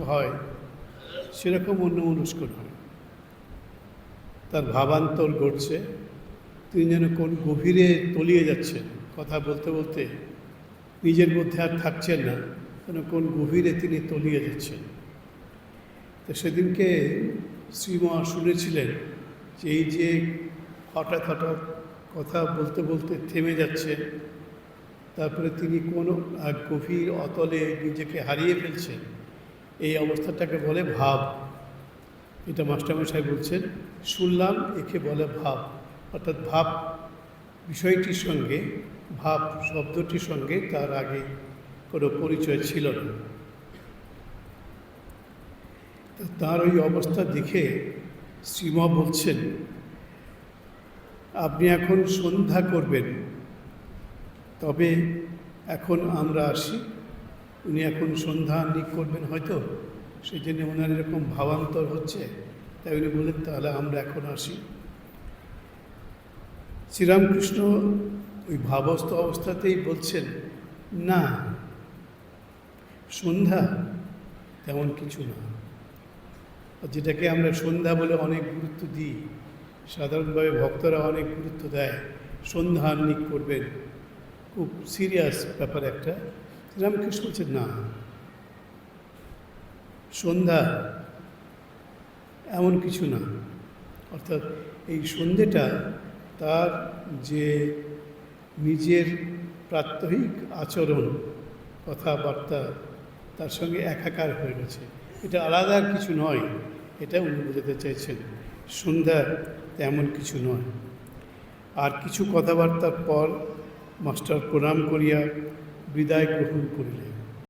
হয় সেরকম অন্যমনস্ক নয়। তার ভাবান্তর ঘটছে, তিনি যেন কোন গভীরে তলিয়ে যাচ্ছেন, কথা বলতে বলতে নিজের মধ্যে আর থাকছেন না, যেন কোন গভীরে তিনি তলিয়ে যাচ্ছেন। তো সেদিনকে শ্রীমা শুনেছিলেন যে এই যে হঠাৎ হঠাৎ কথা বলতে বলতে থেমে যাচ্ছে, তারপরে তিনি কোনো এক গভীর অতলে নিজেকে হারিয়ে ফেলছেন, এই অবস্থাটাকে বলে ভাব। এটা মাস্টারমশাই বলছেন, শুনলাম একে বলে ভাব। অর্থাৎ ভাব বিষয়টির সঙ্গে, ভাব শব্দটির সঙ্গে তার আগে কোনো পরিচয় ছিল না। তার ওই অবস্থা দেখে শ্রীমা বলছেন, আপনি এখন সন্ধ্যা করবেন, তবে এখন আমরা আসি। উনি এখন সন্ধ্যা নিক করবেন হয়তো, সেই জন্য ওনার এরকম ভাবান্তর হচ্ছে, তাই উনি বললেন তাহলে আমরা এখন আসি। শ্রীরামকৃষ্ণ ওই ভাবস্থ অবস্থাতেই বলছেন, না, সন্ধ্যা তেমন কিছু না। যেটাকে আমরা সন্ধ্যা বলে অনেক গুরুত্ব দিই, সাধারণভাবে ভক্তরা অনেক গুরুত্ব দেয়, সন্ধ্যা নিক করবেন, খুব সিরিয়াস ব্যাপার একটা। শ্রীরামকৃষ্ণ বলছেন না, সন্ধ্যা এমন কিছু না। অর্থাৎ এই সন্ধ্যেটা তার যে নিজের প্রাত্যহিক আচরণ, কথাবার্তা তার সঙ্গে একাকার হয়ে গেছে, এটা আলাদা কিছু নয়, এটা উনি বোঝাতে চাইছেন। সন্ধ্যা তেমন কিছু নয়। আর কিছু কথাবার্তার পর মাস্টার প্রণাম করিয়া বিদায় গ্রহণ করিলেন।